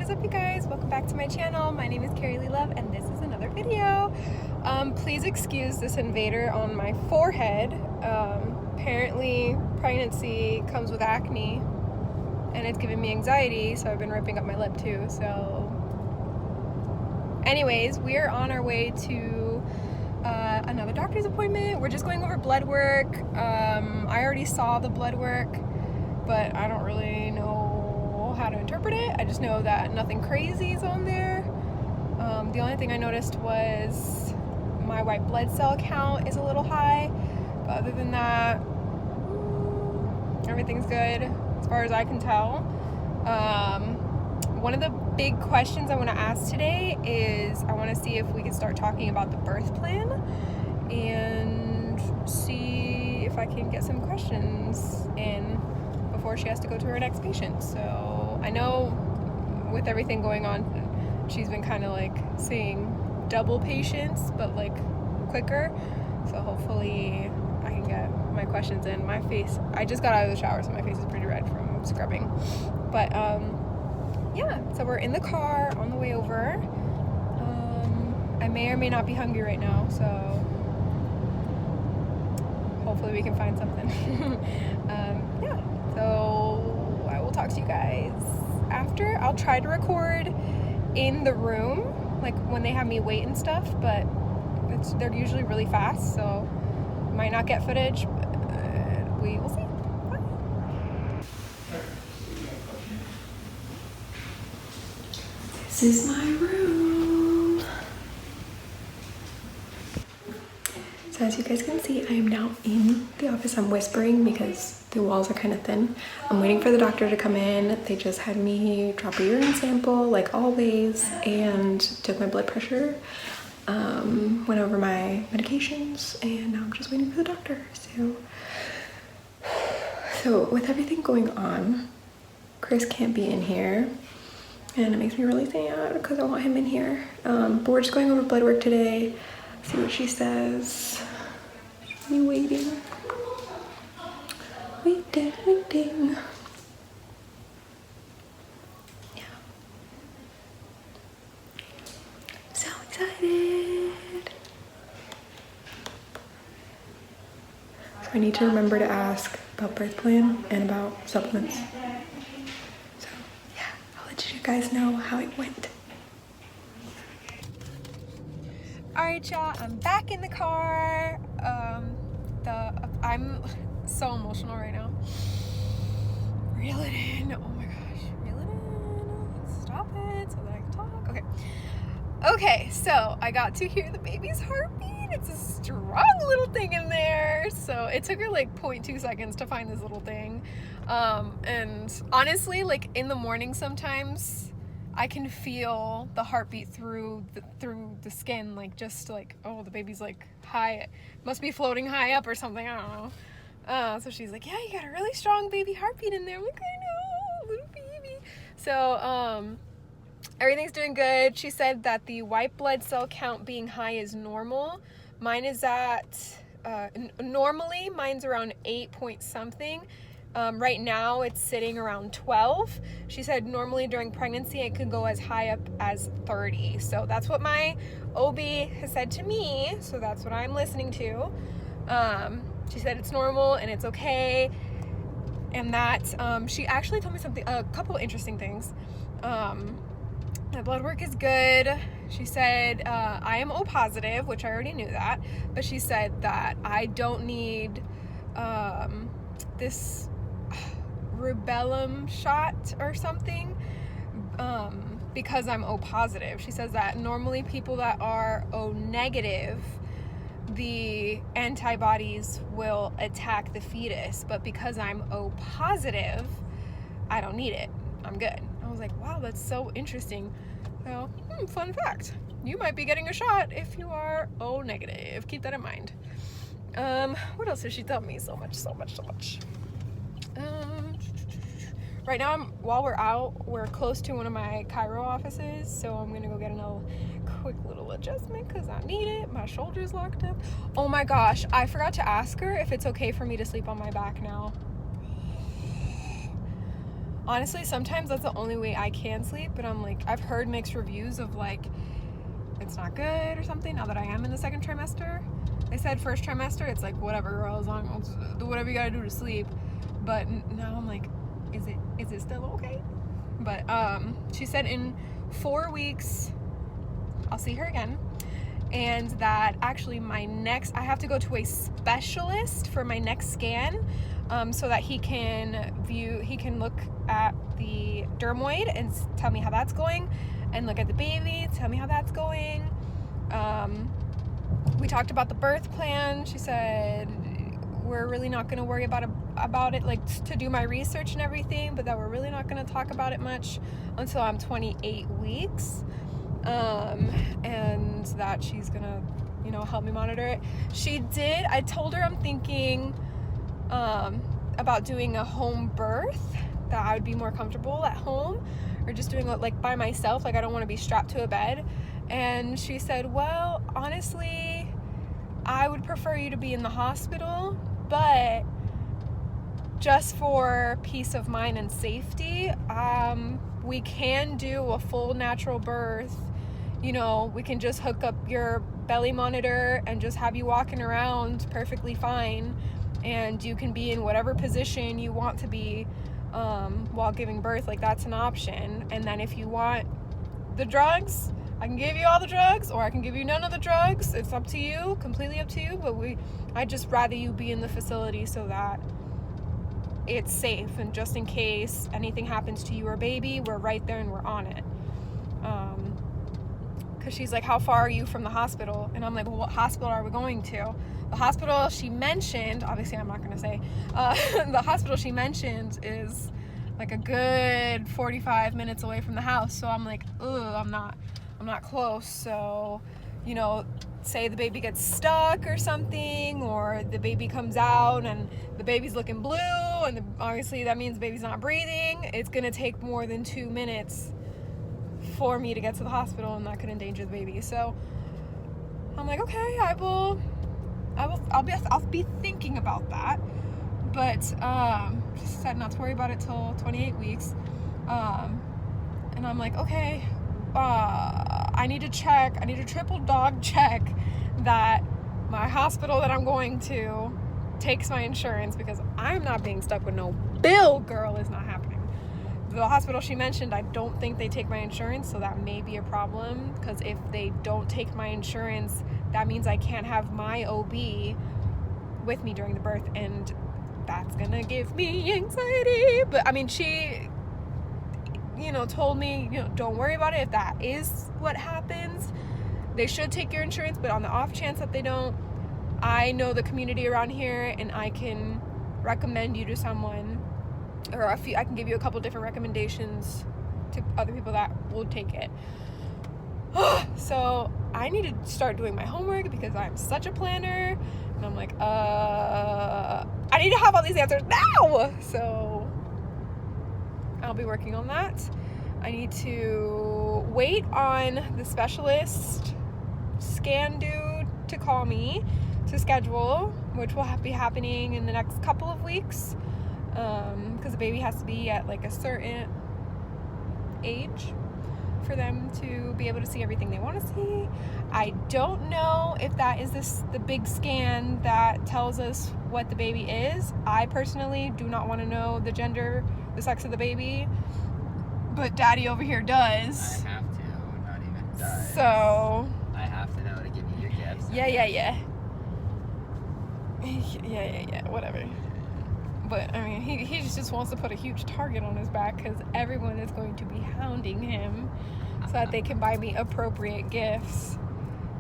is up, you guys? Welcome back to my channel. My name is Karyleelove and this is another video. Please excuse this invader on my forehead. Apparently pregnancy comes with acne and it's giving me anxiety, so I've been ripping up my lip too. So anyways, we are on our way to another doctor's appointment. We're just going over blood work. I already saw the blood work, but I don't really know how to interpret it. I just know that nothing crazy is on there. The only thing I noticed was my white blood cell count is a little high, but other than that, everything's good as far as I can tell. One of the big questions I want to ask today is I want to see if we can start talking about the birth plan and see if I can get some questions in before she has to go to her next patient. So I know with everything going on, she's been kind of like seeing double patients, but like quicker. So hopefully I can get my questions in. My face, I just got out of the shower, so my face is pretty red from scrubbing. But yeah, so we're in the car on the way over. I may or may not be hungry right now, so hopefully we can find something. Yeah, so I will talk to you guys after. I'll try to record in the room, like when they have me wait and stuff, but they're usually really fast, so might not get footage, but we will see. Bye. This is my room. So as you guys can see, I am now in the office. I'm whispering because the walls are kind of thin. I'm waiting for the doctor to come in. They just had me drop a urine sample like always and took my blood pressure. Went over my medications and now I'm just waiting for the doctor. So with everything going on, Chris can't be in here and it makes me really sad because I want him in here. But we're just going over blood work today. See what she says. Me waiting. Waiting. Yeah. So excited. So I need to remember to ask about birth plan and about supplements. So yeah, I'll let you guys know how it went. Alright y'all, I'm back in the car. I'm so emotional right now. Reel it in. Oh my gosh. Reel it in. Stop it so that I can talk. Okay, so I got to hear the baby's heartbeat. It's a strong little thing in there. So it took her like 0.2 seconds to find this little thing. And honestly, like in the morning sometimes I can feel the heartbeat through the skin, like just like, oh, the baby's like high, must be floating high up or something, I don't know. So she's like, yeah, you got a really strong baby heartbeat in there. I'm like, I know, little baby. So everything's doing good. She said that the white blood cell count being high is normal. Mine is at, normally mine's around 8 point something. Right now it's sitting around 12. She said normally during pregnancy it could go as high up as 30. So that's what my OB has said to me. So that's what I'm listening to. She said it's normal and it's okay. And that she actually told me a couple interesting things. My blood work is good. She said I am O positive, which I already knew that. But she said that I don't need this rubellum shot or something because I'm O positive. She says that normally people that are O negative, the antibodies will attack the fetus, but because I'm O positive, I don't need it. I'm good. I was like, wow, that's so interesting. So, fun fact. You might be getting a shot if you are O negative. Keep that in mind. What else did she tell me? So much. Right now, while we're out, we're close to one of my chiro offices, so I'm gonna go get a quick little adjustment because I need it. My shoulder's locked up. Oh my gosh, I forgot to ask her if it's okay for me to sleep on my back now. honestly, sometimes that's the only way I can sleep, but I'm like, I've heard mixed reviews of like, it's not good or something now that I am in the second trimester. They said first trimester, it's like, whatever, girl, as long as do whatever you gotta do to sleep. But now I'm like, is it still okay? But she said in 4 weeks, I'll see her again. And that actually I have to go to a specialist for my next scan, so that he can look at the dermoid and tell me how that's going, and look at the baby, tell me how that's going. We talked about the birth plan. She said we're really not going to worry about it, like to do my research and everything, but that we're really not going to talk about it much until I'm 28 weeks. And that she's gonna, help me monitor it. I told her I'm thinking about doing a home birth, that I would be more comfortable at home, or just doing it like by myself, like I don't want to be strapped to a bed. And she said, well, honestly, I would prefer you to be in the hospital, but just for peace of mind and safety, we can do a full natural birth. We can just hook up your belly monitor and just have you walking around perfectly fine, and you can be in whatever position you want to be while giving birth. Like, that's an option. And then if you want the drugs, I can give you all the drugs, or I can give you none of the drugs. It's up to you, completely up to you. But I'd just rather you be in the facility so that it's safe, and just in case anything happens to you or baby, we're right there and we're on it. Because she's like, how far are you from the hospital? And I'm like, well, what hospital are we going to? The hospital she mentioned, obviously I'm not going to say, the hospital she mentioned is like a good 45 minutes away from the house. So I'm like, I'm not close. So, say the baby gets stuck or something, or the baby comes out and the baby's looking blue, and obviously that means the baby's not breathing. It's going to take more than 2 minutes for me to get to the hospital, and that could endanger the baby. So I'm like, okay, I'll be thinking about that. But just said not to worry about it till 28 weeks. And I'm like, okay, I need to triple dog check that my hospital that I'm going to takes my insurance, because I'm not being stuck with no bill, girl. Is not happening. The hospital she mentioned, I don't think they take my insurance, so that may be a problem, because if they don't take my insurance, that means I can't have my OB with me during the birth, and that's gonna give me anxiety. But I mean, she told me, don't worry about it. If that is what happens, they should take your insurance, but on the off chance that they don't, I know the community around here, and I can recommend you to someone, or I can give you a couple different recommendations to other people that will take it. So I need to start doing my homework, because I'm such a planner, and I'm like, I need to have all these answers now. So I'll be working on that. I need to wait on the specialist scan dude to call me to schedule, which will be happening in the next couple of weeks, because the baby has to be at like a certain age for them to be able to see everything they want to see. I don't know if that is the big scan that tells us what the baby is. I personally do not want to know the sex of the baby, but Daddy over here does. I have to, not even does. So I have to know to give you your gifts. Yeah, whatever. But I mean, he just wants to put a huge target on his back, because everyone is going to be hounding him so that they can buy me appropriate gifts,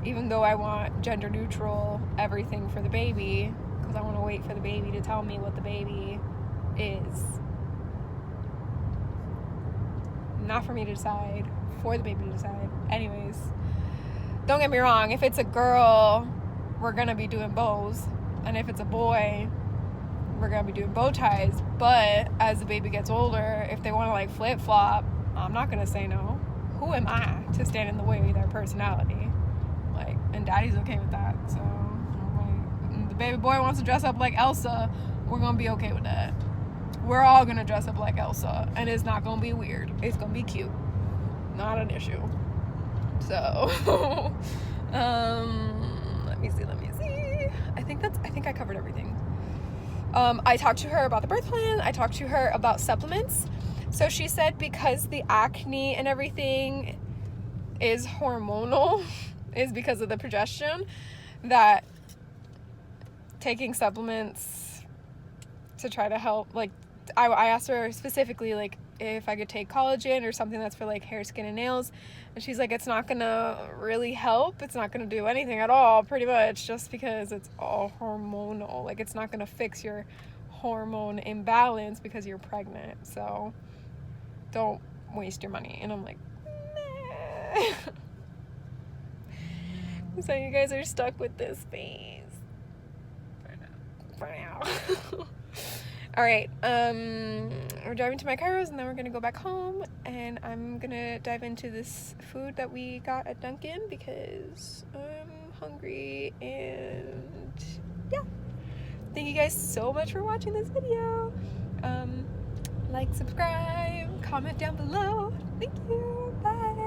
even though I want gender neutral everything for the baby, because I want to wait for the baby to tell me what the baby is. Not for me to decide, for the baby to decide. Anyways, don't get me wrong, if it's a girl, we're gonna be doing bows, and if it's a boy, we're gonna be doing bow ties. But as the baby gets older, if they want to like flip-flop, I'm not gonna say no. Who am I to stand in the way of their personality? Like, and Daddy's okay with that. So the baby boy wants to dress up like Elsa, we're gonna be okay with that. we're all gonna dress up like Elsa, and it's not gonna be weird. It's gonna be cute. Not an issue. So, let me see. I think I covered everything. I talked to her about the birth plan. I talked to her about supplements. So she said because the acne and everything is hormonal, is because of the progesterone, that taking supplements to try to help, like, I asked her specifically, like, if I could take collagen or something that's for, like, hair, skin, and nails. And she's like, it's not gonna really help. It's not gonna do anything at all, pretty much, just because it's all hormonal. Like, it's not gonna fix your hormone imbalance because you're pregnant. So don't waste your money. And I'm like, nah. So you guys are stuck with this phase. For now. All right, we're driving to my Kairos, and then we're gonna go back home, and I'm gonna dive into this food that we got at Dunkin' because I'm hungry. And yeah, thank you guys so much for watching this video. Like, subscribe, comment down below. Thank you. Bye.